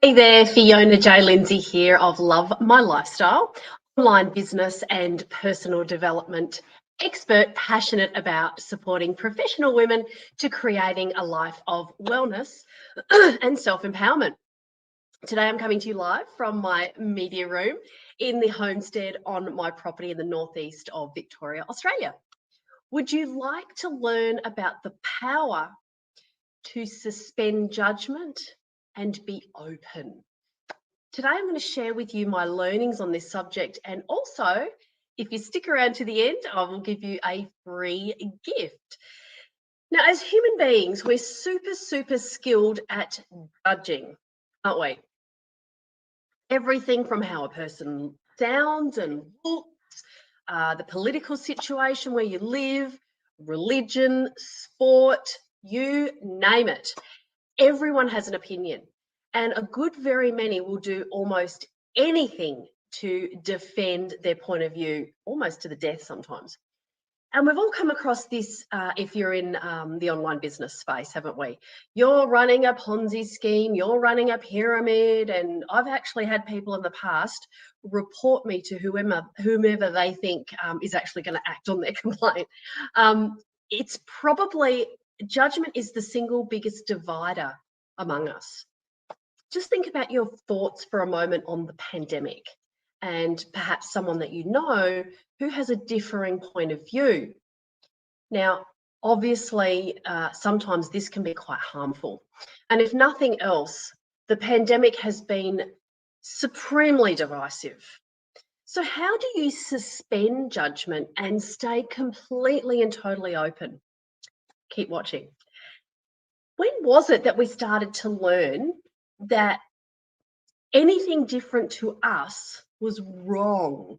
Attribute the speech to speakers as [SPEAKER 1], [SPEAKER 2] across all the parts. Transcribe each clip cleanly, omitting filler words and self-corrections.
[SPEAKER 1] Hey there, Fiona J. Lindsay here of Love My Lifestyle, online business and personal development expert, passionate about supporting professional women to creating a life of wellness and self-empowerment. Today I'm coming to you live from my media room in the homestead on my property in the northeast of Victoria, Australia. Would you like to learn about the power to suspend judgment and be open? Today, I'm going to share with you my learnings on this subject, and also, if you stick around to the end, I will give you a free gift. Now, as human beings, we're super skilled at judging, aren't we? Everything from how a person sounds and looks, the political situation where you live, religion, sport, you name it. Everyone has an opinion. And a good very many will do almost anything to defend their point of view, almost to the death sometimes. And we've all come across this if you're in the online business space, haven't we? You're running a Ponzi scheme, you're running a pyramid, and I've actually had people in the past report me to whomever they think is actually going to act on their complaint. It's probably, judgment is the single biggest divider among us. Just think about your thoughts for a moment on the pandemic and perhaps someone that you know who has a differing point of view. Now, obviously, sometimes this can be quite harmful. And if nothing else, the pandemic has been supremely divisive. So how do you suspend judgment and stay completely and totally open? Keep watching. When was it that we started to learn that anything different to us was wrong?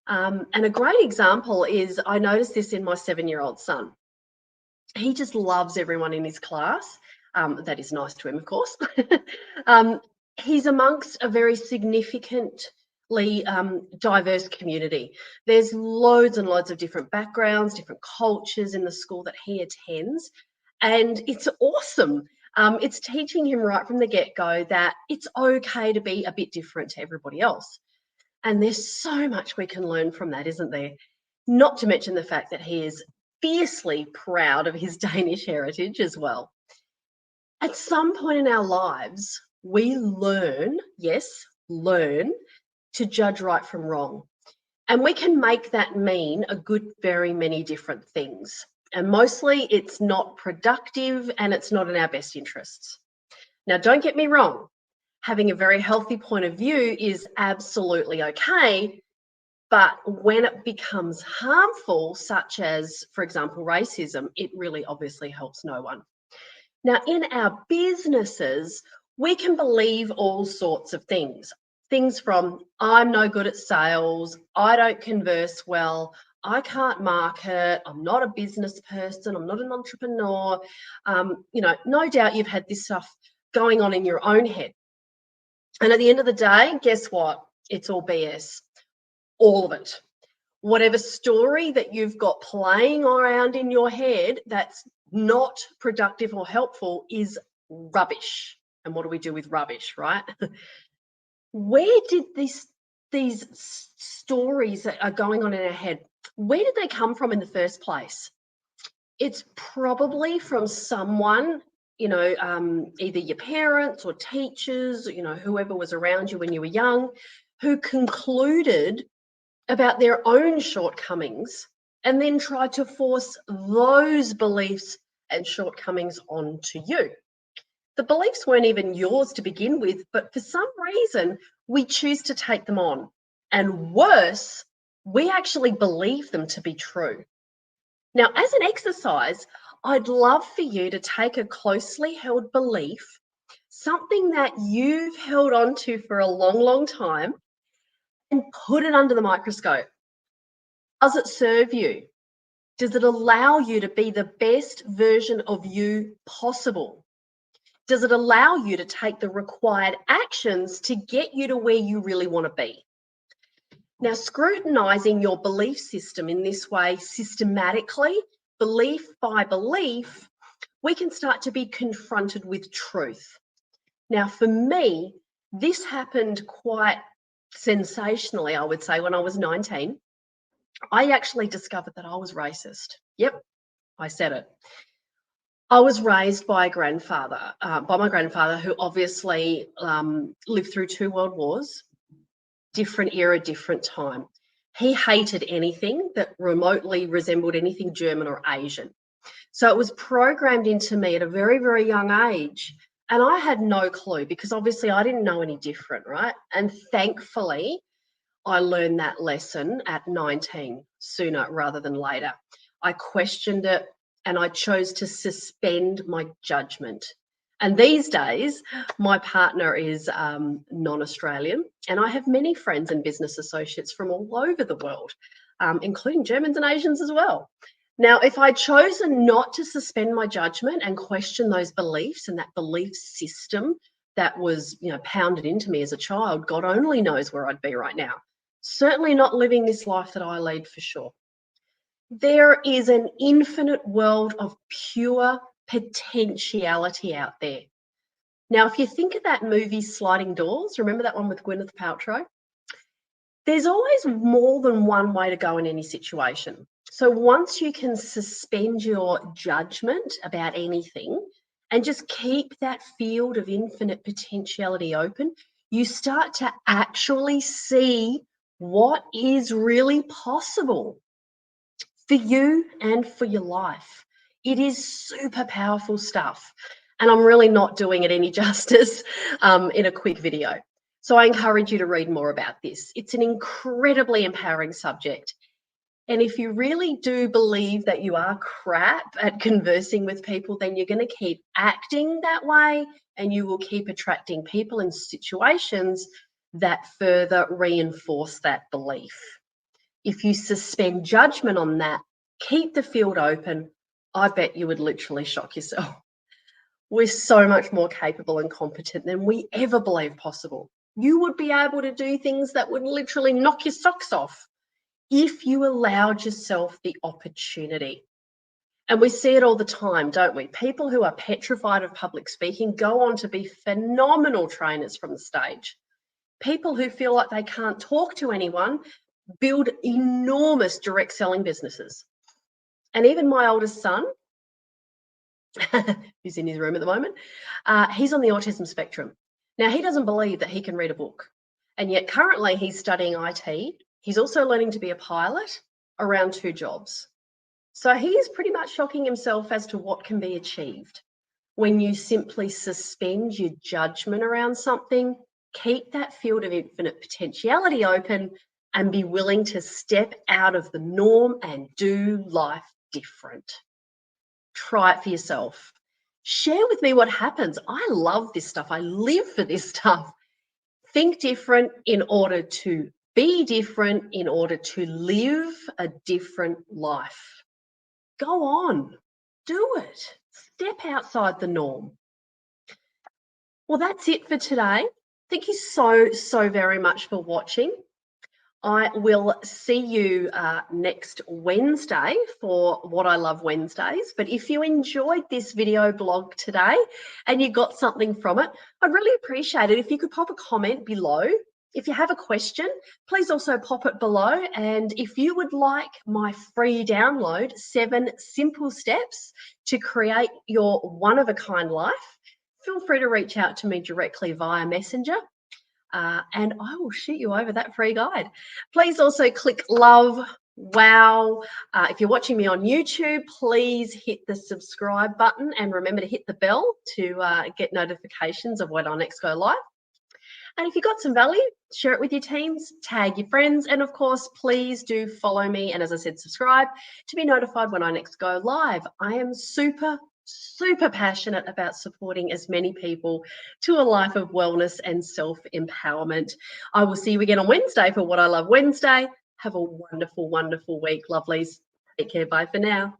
[SPEAKER 1] And a great example is, I noticed this in my 7-year-old son. He just loves everyone in his class. That is nice to him, of course. He's amongst a very significantly diverse community. There's loads and loads of different backgrounds, different cultures in the school that he attends. And it's awesome. It's teaching him right from the get-go that it's okay to be a bit different to everybody else. And there's so much we can learn from that, isn't there? Not to mention the fact that he is fiercely proud of his Danish heritage as well. At some point in our lives, we learn, yes, learn to judge right from wrong. And we can make that mean a good, very many different things. And mostly it's not productive and it's not in our best interests. Now, don't get me wrong. Having a very healthy point of view is absolutely okay. But when it becomes harmful, such as, for example, racism, it really obviously helps no one. Now, in our businesses, we can believe all sorts of things. Things from, I'm no good at sales, I don't converse well, I can't market, I'm not a business person, I'm not an entrepreneur. No doubt you've had this stuff going on in your own head. And at the end of the day, guess what? It's all BS. All of it. Whatever story that you've got playing around in your head that's not productive or helpful is rubbish. And what do we do with rubbish, right? Where did these stories that are going on in our head, where did they come from in the first place? It's probably from someone, either your parents or teachers, whoever was around you when you were young, who concluded about their own shortcomings and then tried to force those beliefs and shortcomings onto you. The beliefs weren't even yours to begin with, but for some reason, we choose to take them on. And worse, we actually believe them to be true. Now, as an exercise, I'd love for you to take a closely held belief, something that you've held on to for a long time, and put it under the microscope. Does it serve you? Does it allow you to be the best version of you possible? Does it allow you to take the required actions to get you to where you really want to be? Now, scrutinizing your belief system in this way systematically, belief by belief, we can start to be confronted with truth. Now, for me, this happened quite sensationally, I would say, when I was 19. I actually discovered that I was racist. Yep, I said it. I was raised by my grandfather, who obviously lived through 2 world wars, different era, different time. He hated anything that remotely resembled anything German or Asian. So it was programmed into me at a very, very young age. And I had no clue because obviously I didn't know any different, right? And thankfully, I learned that lesson at 19, sooner rather than later. I questioned it and I chose to suspend my judgment. And these days, my partner is non-Australian, and I have many friends and business associates from all over the world, including Germans and Asians as well. Now, if I'd chosen not to suspend my judgment and question those beliefs and that belief system that was, pounded into me as a child, God only knows where I'd be right now. Certainly not living this life that I lead, for sure. There is an infinite world of pure potentiality out there. Now, if you think of that movie Sliding Doors, remember that one with Gwyneth Paltrow? There's always more than one way to go in any situation. So once you can suspend your judgment about anything and just keep that field of infinite potentiality open, you start to actually see what is really possible for you and for your life. It is super powerful stuff. And I'm really not doing it any justice in a quick video. So I encourage you to read more about this. It's an incredibly empowering subject. And if you really do believe that you are crap at conversing with people, then you're going to keep acting that way and you will keep attracting people and situations that further reinforce that belief. If you suspend judgment on that, keep the field open, I bet you would literally shock yourself. We're so much more capable and competent than we ever believed possible. You would be able to do things that would literally knock your socks off if you allowed yourself the opportunity. And we see it all the time, don't we? People who are petrified of public speaking go on to be phenomenal trainers from the stage. People who feel like they can't talk to anyone build enormous direct selling businesses. And even my oldest son, who's in his room at the moment, he's on the autism spectrum. Now, he doesn't believe that he can read a book. And yet currently he's studying IT. He's also learning to be a pilot, around 2 jobs. So he is pretty much shocking himself as to what can be achieved when you simply suspend your judgment around something, keep that field of infinite potentiality open, and be willing to step out of the norm and do life different. Try it for yourself. Share with me what happens. I love this stuff. I live for this stuff. Think different in order to be different, in order to live a different life. Go on, do it. Step outside the norm. Well, that's it for today. Thank you so very much for watching. I will see you next Wednesday for What I Love Wednesdays. But if you enjoyed this video blog today and you got something from it, I'd really appreciate it if you could pop a comment below. If you have a question, please also pop it below. And if you would like my free download, 7 simple steps to create your one-of-a-kind life, feel free to reach out to me directly via Messenger. And I will shoot you over that free guide. Please also click love, wow. If you're watching me on YouTube, please hit the subscribe button and remember to hit the bell to get notifications of when I next go live. And if you got some value, share it with your teams, tag your friends, and of course, please do follow me. And as I said, subscribe to be notified when I next go live. I am super passionate about supporting as many people to a life of wellness and self-empowerment. I will see you again on Wednesday for What I Love Wednesday. Have a wonderful week, lovelies. Take care. Bye for now.